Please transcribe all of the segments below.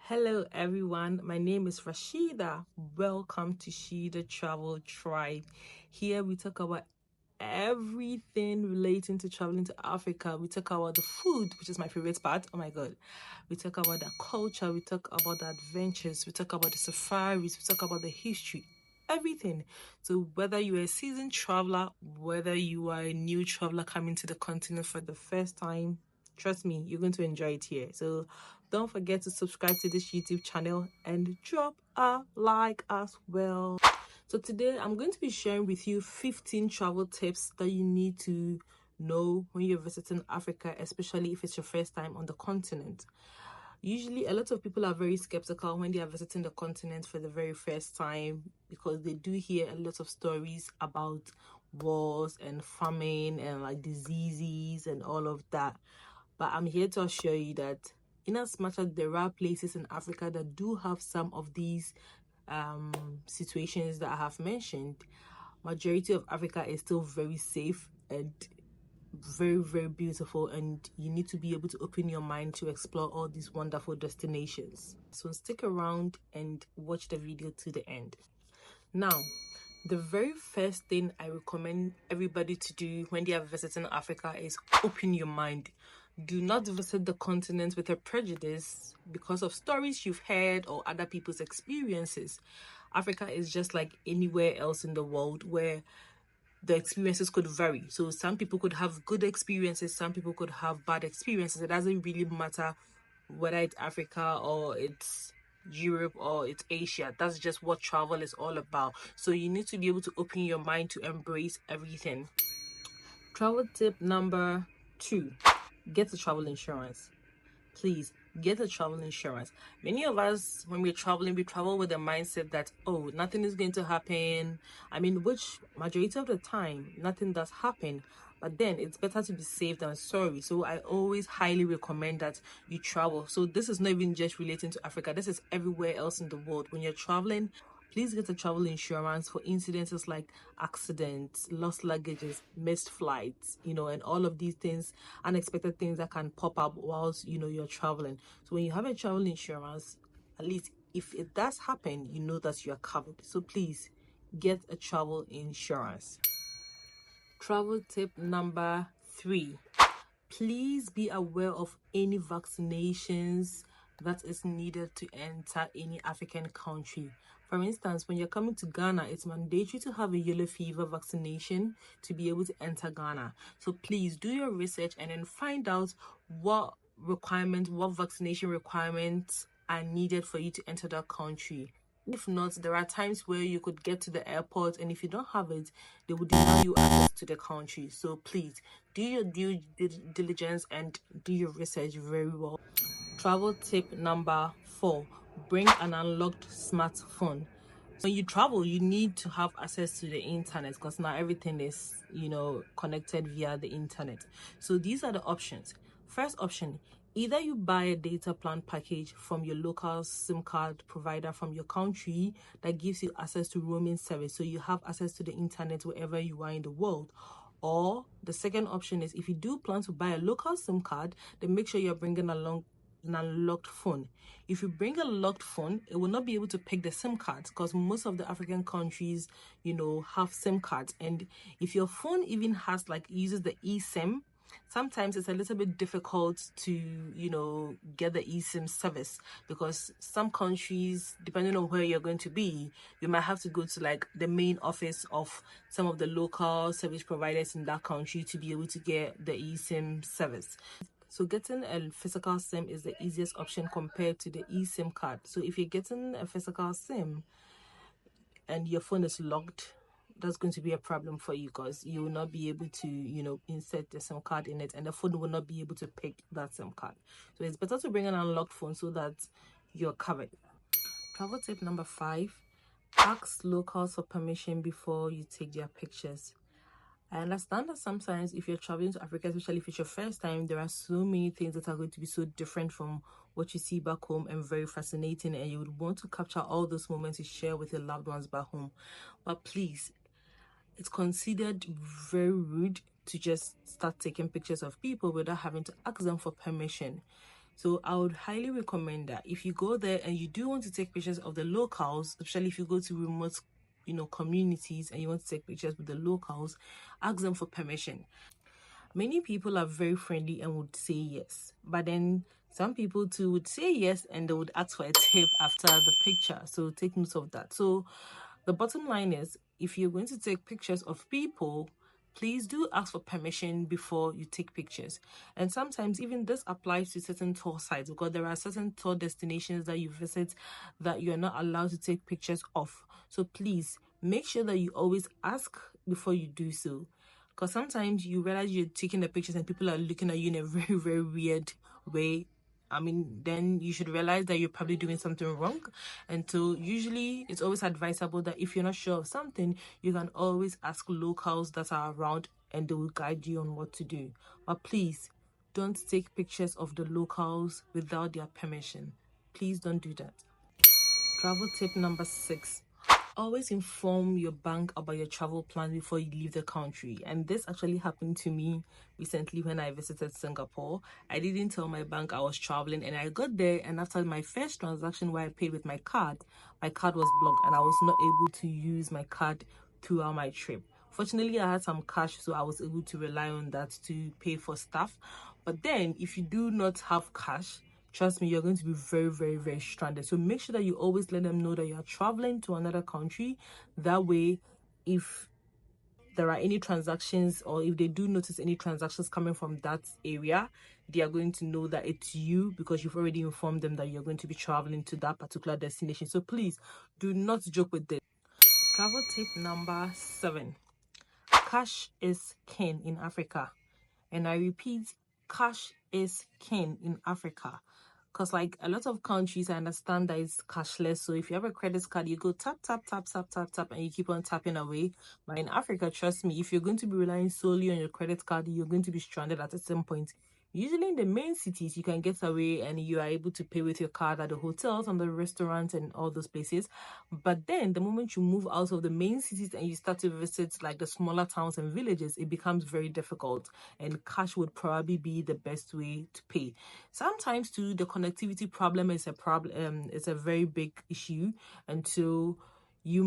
Hello everyone, my name is Rashida. Welcome to Shida Travel Tribe. Here we talk about everything relating to traveling to Africa. We talk about the food, which is my favorite part. Oh my god. We talk about the culture, we talk about the adventures, we talk about the safaris, we talk about the history, everything. So whether you are a seasoned traveler, whether you are a new traveler coming to the continent for the first time, trust me, you're going to enjoy it here. So don't forget to subscribe to this YouTube channel and drop a like as well. So today I'm going to be sharing with you 15 travel tips that you need to know when you're visiting Africa, especially if it's your first time on the continent. Usually a lot of people are very skeptical when they are visiting the continent for the very first time because they do hear a lot of stories about wars and famine and like diseases and all of that. But I'm here to assure you that in as much as there are places in Africa that do have some of these situations that I have mentioned, majority of Africa is still very safe and very beautiful, and you need to be able to open your mind to explore all these wonderful destinations. So stick around and watch the video to the end. Now, the very first thing I recommend everybody to do when they are visiting Africa is open your mind. Do not visit the continent with a prejudice because of stories you've heard or other people's experiences. Africa is just like anywhere else in the world where the experiences could vary. So some people could have good experiences, some people could have bad experiences. It doesn't really matter whether it's Africa or it's Europe or it's Asia. That's just what travel is all about. So you need to be able to open your mind to embrace everything. Travel tip number 2, get a travel insurance. Please get a travel insurance. Many of us, when we're traveling, we travel with the mindset that, oh, nothing is going to happen. I mean, which majority of the time, nothing does happen. But then it's better to be safe than sorry. So I always highly recommend that you travel. So this is not even just relating to Africa. This is everywhere else in the world. When you're traveling, please get a travel insurance for incidences like accidents, lost luggages, missed flights, and all of these things, unexpected things that can pop up whilst, you're traveling. So when you have a travel insurance, at least if it does happen, you know that you are covered. So please get a travel insurance. Travel tip number 3. Please be aware of any vaccinations that is needed to enter any African country. For instance, when you're coming to Ghana, it's mandatory to have a yellow fever vaccination to be able to enter Ghana. So please do your research and then find out what vaccination requirements are needed for you to enter that country. If not, there are times where you could get to the airport, and if you don't have it, they will deny you access to the country. So please do your due diligence and do your research very well. Travel tip number 4, bring an unlocked smartphone. When you travel, you need to have access to the internet because now everything is, connected via the internet. So these are the options. First option, either you buy a data plan package from your local SIM card provider from your country that gives you access to roaming service, so you have access to the internet wherever you are in the world. Or the second option is, if you do plan to buy a local SIM card, then make sure you're bringing along an unlocked phone. If you bring a locked phone, it will not be able to pick the SIM cards because most of the African countries, have SIM cards. And if your phone even uses the eSIM, sometimes it's a little bit difficult to get the eSIM service because some countries, depending on where you're going to be, you might have to go to like the main office of some of the local service providers in that country to be able to get the eSIM service. So getting a physical SIM is the easiest option compared to the eSIM card. So if you're getting a physical SIM and your phone is locked, that's going to be a problem for you because you will not be able to, insert the SIM card in it, and the phone will not be able to pick that SIM card. So it's better to bring an unlocked phone so that you're covered. Travel tip number 5, ask locals for permission before you take their pictures. I understand that sometimes if you're traveling to Africa, especially if it's your first time, there are so many things that are going to be so different from what you see back home and very fascinating, and you would want to capture all those moments to share with your loved ones back home. But please, it's considered very rude to just start taking pictures of people without having to ask them for permission. So I would highly recommend that if you go there and you do want to take pictures of the locals, especially if you go to remote communities and you want to take pictures with the locals, ask them for permission. Many people are very friendly and would say yes, but then some people too would say yes and they would ask for a tip after the picture. So take note of that. So the bottom line is, if you're going to take pictures of people, please do ask for permission before you take pictures. And sometimes even this applies to certain tour sites, because there are certain tour destinations that you visit that you're not allowed to take pictures of. So please make sure that you always ask before you do so, because sometimes you realize you're taking the pictures and people are looking at you in a very, very weird way. I mean, then you should realize that you're probably doing something wrong. And so usually it's always advisable that if you're not sure of something, you can always ask locals that are around and they will guide you on what to do. But please don't take pictures of the locals without their permission. Please don't do that. Travel tip number 6. Always inform your bank about your travel plan before you leave the country. And this actually happened to me recently when I visited Singapore. I didn't tell my bank I was traveling, and I got there, and after my first transaction where I paid with my card was blocked and I was not able to use my card throughout my trip. Fortunately, I had some cash, so I was able to rely on that to pay for stuff. But then if you do not have cash, trust me, you're going to be very, very, very stranded. So make sure that you always let them know that you are traveling to another country. That way, if there are any transactions, or if they do notice any transactions coming from that area, they are going to know that it's you, because you've already informed them that you're going to be traveling to that particular destination. So please do not joke with this. Travel tip number 7. Cash is king in Africa. And I repeat, cash is king in Africa. Because like a lot of countries, I understand that it's cashless. So if you have a credit card, you go tap, tap, tap, tap, tap, tap, and you keep on tapping away. But in Africa, trust me, if you're going to be relying solely on your credit card, you're going to be stranded at some point. Usually in the main cities, you can get away and you are able to pay with your card at the hotels and the restaurants and all those places. But then the moment you move out of the main cities and you start to visit like the smaller towns and villages, it becomes very difficult, and cash would probably be the best way to pay. Sometimes too, the connectivity problem is a problem. It's a very big issue, and so they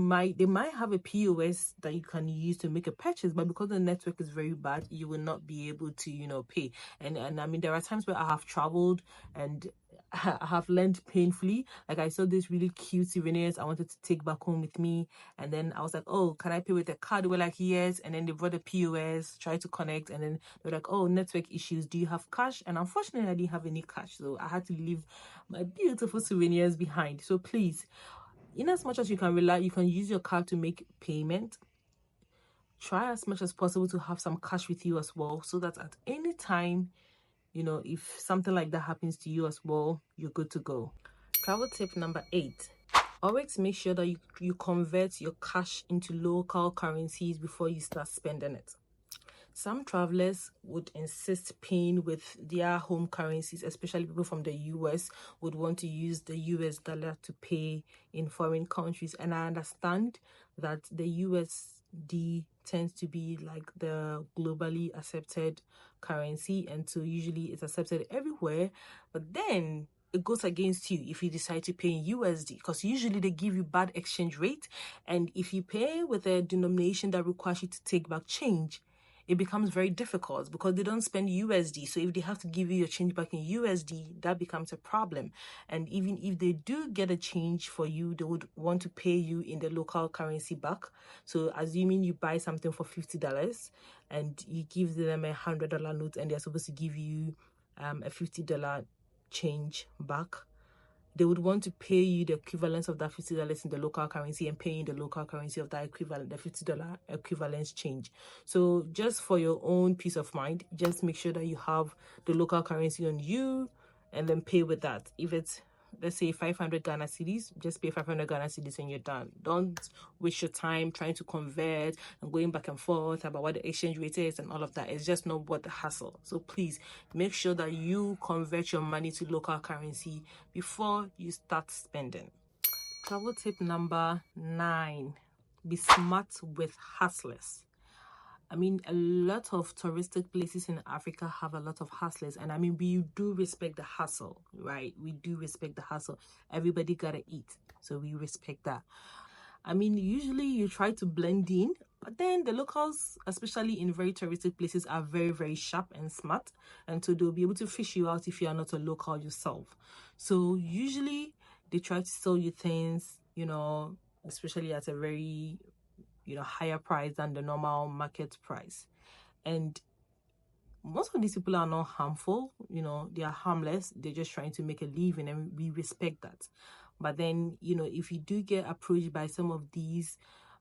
might have a POS that you can use to make a purchase, but because the network is very bad, you will not be able to pay. And I mean, there are times where I have traveled and I have learned painfully. Like I saw this really cute souvenirs I wanted to take back home with me, and then I was like, oh, can I pay with a card? They were like, yes. And then they brought a POS, tried to connect, and then they were like, oh, network issues, do you have cash? And unfortunately, I didn't have any cash, so I had to leave my beautiful souvenirs behind. So please, in as much as you can use your card to make payment, try as much as possible to have some cash with you as well, so that at any time, if something like that happens to you as well, you're good to go. Travel tip number 8. Always make sure that you convert your cash into local currencies before you start spending it. Some travelers would insist paying with their home currencies, especially people from the US would want to use the US dollar to pay in foreign countries. And I understand that the USD tends to be like the globally accepted currency, and so usually it's accepted everywhere. But then it goes against you if you decide to pay in USD, because usually they give you bad exchange rate, and if you pay with a denomination that requires you to take back change, it becomes very difficult because they don't spend USD. So if they have to give you your change back in USD, that becomes a problem. And even if they do get a change for you, they would want to pay you in the local currency back. So assuming you buy something for $50 and you give them $100 note, and they're supposed to give you a $50 change back, they would want to pay you the equivalence of that $50 in the local currency and pay you the local currency of that equivalent, the $50 equivalence change. So just for your own peace of mind, just make sure that you have the local currency on you and then pay with that. If it's, let's say, 500 Ghana cedis, just pay 500 Ghana cedis and you're done. Don't waste your time trying to convert and going back and forth about what the exchange rate is and all of that. It's just not worth the hassle. So please make sure that you convert your money to local currency before you start spending. Travel tip number 9. Be smart with hustlers. I mean, a lot of touristic places in Africa have a lot of hustlers, and I mean, we do respect the hustle, right? We do respect the hustle. Everybody gotta eat, so we respect that. I mean, usually you try to blend in, but then the locals, especially in very touristic places, are very, very sharp and smart. And so they'll be able to fish you out if you are not a local yourself. So usually they try to sell you things, especially at a very, higher price than the normal market price. And most of these people are not harmful, they are harmless. They're just trying to make a living, and we respect that. But then, if you do get approached by some of these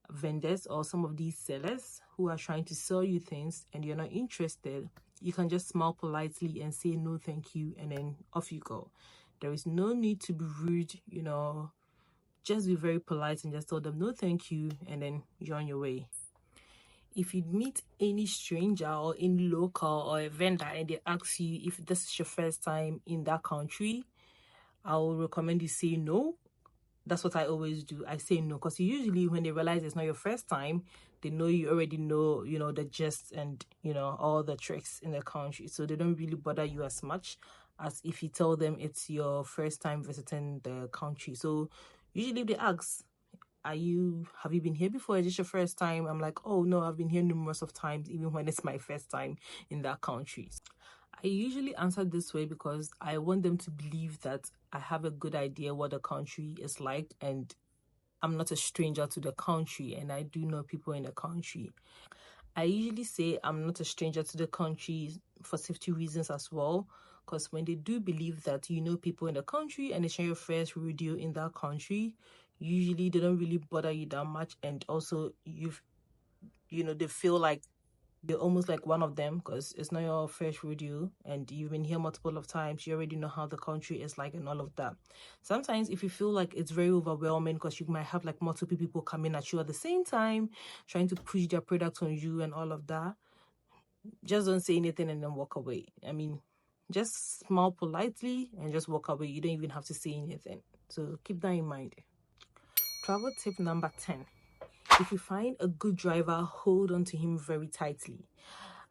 vendors or some of these sellers who are trying to sell you things and you're not interested, you can just smile politely and say no, thank you, and then off you go. There is no need to be rude, just be very polite and just tell them no, thank you, and then you're on your way. If you meet any stranger or any local or a vendor and they ask you if this is your first time in that country, I will recommend you say no. That's what I always do. I say no, because usually when they realize it's not your first time, they know you already know, the gist and, all the tricks in the country. So they don't really bother you as much as if you tell them it's your first time visiting the country. So usually they ask, have you been here before? Is this your first time? I'm like, oh no, I've been here numerous of times, even when it's my first time in that country. I usually answer this way because I want them to believe that I have a good idea what the country is like, and I'm not a stranger to the country, and I do know people in the country. I usually say I'm not a stranger to the country for safety reasons as well, because when they do believe that you know people in the country and it's your first rodeo in that country, usually they don't really bother you that much, and also they feel like you're almost like one of them because it's not your first rodeo and you've been here multiple of times. You already know how the country is like and all of that. Sometimes if you feel like it's very overwhelming because you might have like multiple people coming at you at the same time trying to push their product on you and all of that, just don't say anything and then walk away. I mean, just smile politely and just walk away. You don't even have to say anything. So keep that in mind. Travel tip number 10. If you find a good driver, hold on to him very tightly.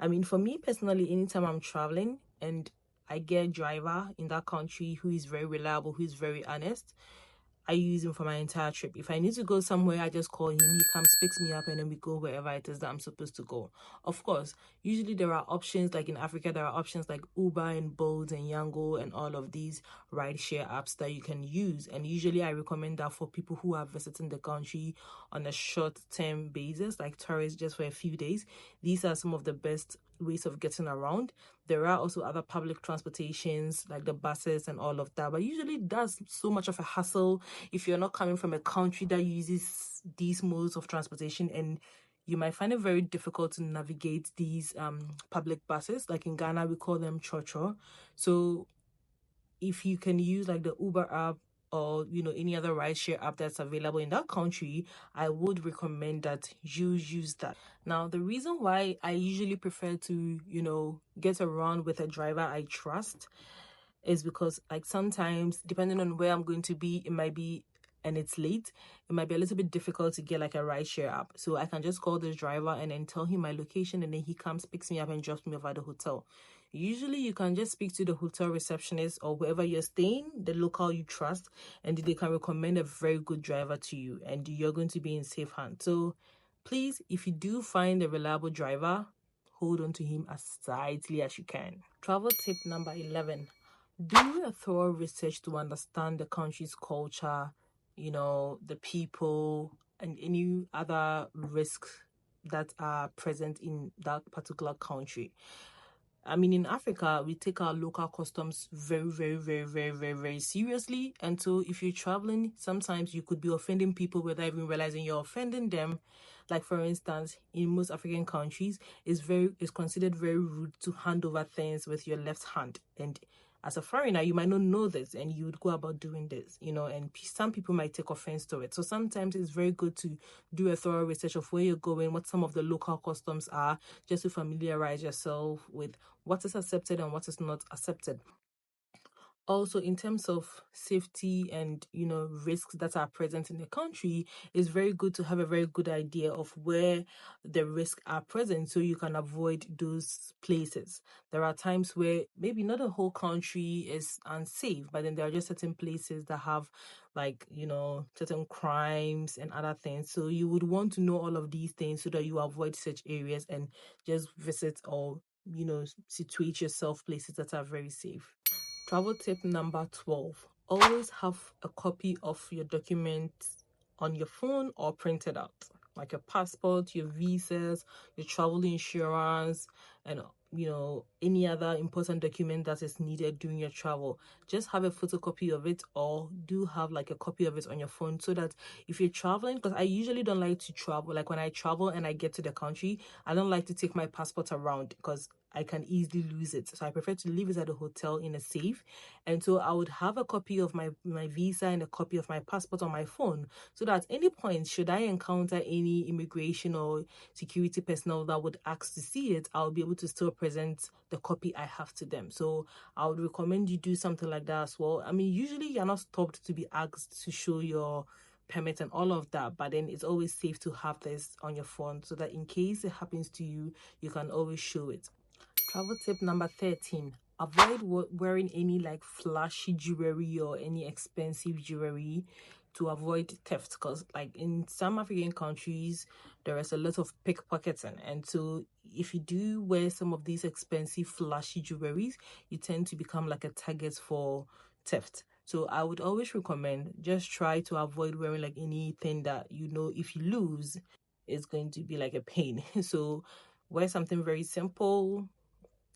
I mean, for me personally, anytime I'm traveling and I get a driver in that country who is very reliable, who is very honest, I use him for my entire trip. If I need to go somewhere, I just call him. He comes, picks me up, and then we go wherever it is that I'm supposed to go. Of course, usually there are options, like in Africa, there are options like Uber and Bolt and Yango and all of these rideshare apps that you can use. And usually I recommend that for people who are visiting the country on a short-term basis, like tourists just for a few days. These are some of the best ways of getting around. There are also other public transportations like the buses and all of that, but usually that's so much of a hassle if you're not coming from a country that uses these modes of transportation, and you might find it very difficult to navigate these public buses. Like in Ghana, we call them cho-cho. So if you can use like the Uber app or any other rideshare app that's available in that country, I would recommend that you use that. Now, the reason why I usually prefer to get around with a driver I trust is because, like, sometimes depending on where I'm going to be, it might be and it's late, it might be a little bit difficult to get like a rideshare app. So I can just call this driver and then tell him my location, and then he comes, picks me up, and drops me off at the hotel. Usually you can just speak to the hotel receptionist or wherever you're staying, the local you trust, and they can recommend a very good driver to you, and you're going to be in safe hands. So please, if you do find a reliable driver, hold on to him as tightly as you can. Travel tip number 11. Do a thorough research to understand the country's culture, the people, and any other risks that are present in that particular country. I mean, in Africa, we take our local customs very, very, very, very, very, very seriously. And so if you're traveling, sometimes you could be offending people without even realizing you're offending them. Like, for instance, in most African countries, it's considered very rude to hand over things with your left hand. And as a foreigner, you might not know this and you would go about doing this, and some people might take offense to it. So sometimes it's very good to do a thorough research of where you're going, what some of the local customs are, just to familiarize yourself with what is accepted and what is not accepted. Also, in terms of safety and risks that are present in the country, it's very good to have a very good idea of where the risks are present so you can avoid those places. There are times where maybe not the whole country is unsafe, but then there are just certain places that have, like, certain crimes and other things. So you would want to know all of these things so that you avoid such areas and just visit or situate yourself places that are very safe. Travel tip number 12. Always have a copy of your documents on your phone or printed out, like your passport, your visas, your travel insurance, and any other important document that is needed during your travel. Just have a photocopy of it, or do have like a copy of it on your phone, so that if you're traveling, because I usually don't like to travel, like when I travel and I get to the country, I don't like to take my passport around because I can easily lose it. So I prefer to leave it at the hotel in a safe. And so I would have a copy of my visa and a copy of my passport on my phone, so that at any point, should I encounter any immigration or security personnel that would ask to see it, I'll be able to still present the copy I have to them. So I would recommend you do something like that as well. I mean, usually you're not stopped to be asked to show your permit and all of that, but then it's always safe to have this on your phone so that in case it happens to you, you can always show it. Travel tip number 13. Avoid wearing any like flashy jewelry or any expensive jewelry to avoid theft, because like in some African countries there is a lot of pickpocketing, and so if you do wear some of these expensive flashy jewelries, you tend to become like a target for theft. So I would always recommend just try to avoid wearing like anything that if you lose, it's going to be like a pain. So wear something very simple,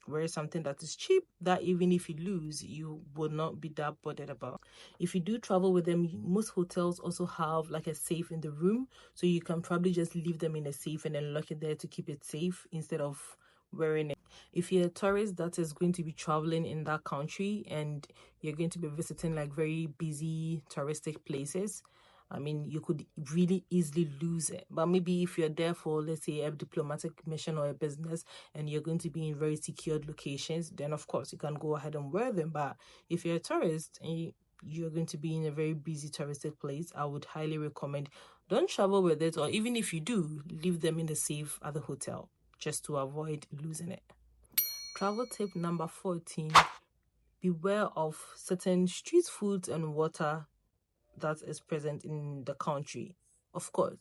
wear something that is cheap, that even if you lose, you will not be that bothered about. If you do travel with them, most hotels also have like a safe in the room, so you can probably just leave them in a safe and then lock it there to keep it safe instead of wearing it. If you're a tourist that is going to be traveling in that country and you're going to be visiting like very busy touristic places, I mean, you could really easily lose it. But maybe if you're there for, let's say, a diplomatic mission or a business and you're going to be in very secured locations, then of course you can go ahead and wear them. But if you're a tourist and you're going to be in a very busy touristic place, I would highly recommend don't travel with it, or even if you do, leave them in the safe at the hotel just to avoid losing it. Travel tip number 14. Beware of certain street foods and water that is present in the country. Of course,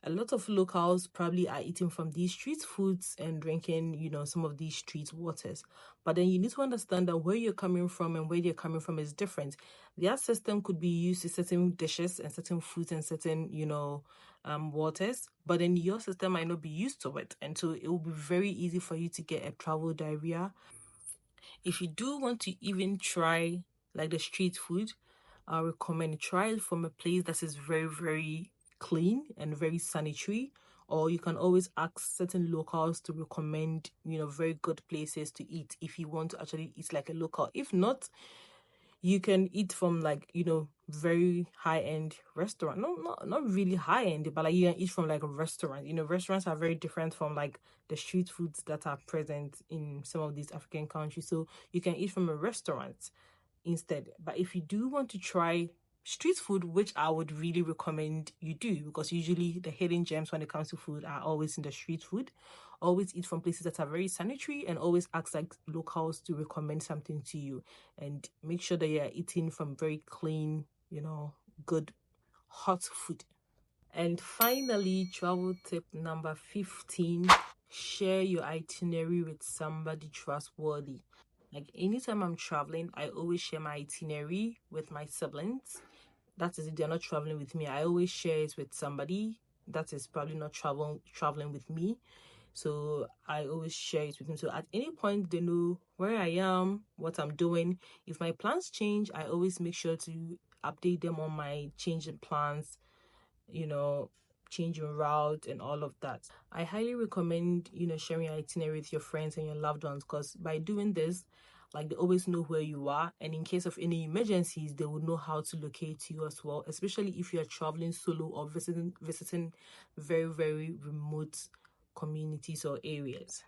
a lot of locals probably are eating from these street foods and drinking, some of these street waters. But then you need to understand that where you're coming from and where they're coming from is different. Their system could be used to certain dishes and certain foods and certain, waters, but then your system might not be used to it. And so it will be very easy for you to get a travel diarrhea. If you do want to even try like the street food, I recommend try it from a place that is very, very clean and very sanitary. Or you can always ask certain locals to recommend, very good places to eat if you want to actually eat like a local. If not, you can eat from like, very high-end restaurant. No, not really high-end, but like you can eat from like a restaurant. Restaurants are very different from like the street foods that are present in some of these African countries. So you can eat from a restaurant instead. But if you do want to try street food, which I would really recommend you do, because usually the hidden gems when it comes to food are always in the street food, always eat from places that are very sanitary and always ask like locals to recommend something to you, and make sure that you're eating from very clean, good hot food. And finally, travel tip number 15, share your itinerary with somebody trustworthy. Like anytime I'm traveling, I always share my itinerary with my siblings. That is, if they're not traveling with me, I always share it with somebody that is probably not traveling with me. So I always share it with them. So at any point, they know where I am, what I'm doing. If my plans change, I always make sure to update them on my change in plans, you know, change your route and all of that. I highly recommend, sharing your itinerary with your friends and your loved ones, because by doing this, like they always know where you are, and in case of any emergencies, they will know how to locate you as well, especially if you are traveling solo or visiting very, very remote communities or areas.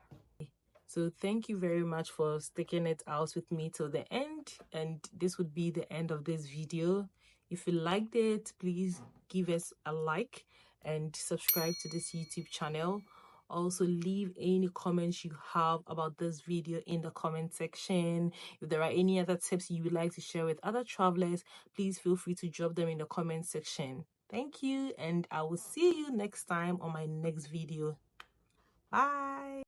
So thank you very much for sticking it out with me till the end, and this would be the end of this video. If you liked it, please give us a like and subscribe to this YouTube channel. Also, leave any comments you have about this video in the comment section. If there are any other tips you would like to share with other travelers, please feel free to drop them in the comment section. Thank you, and I will see you next time on my next video. Bye.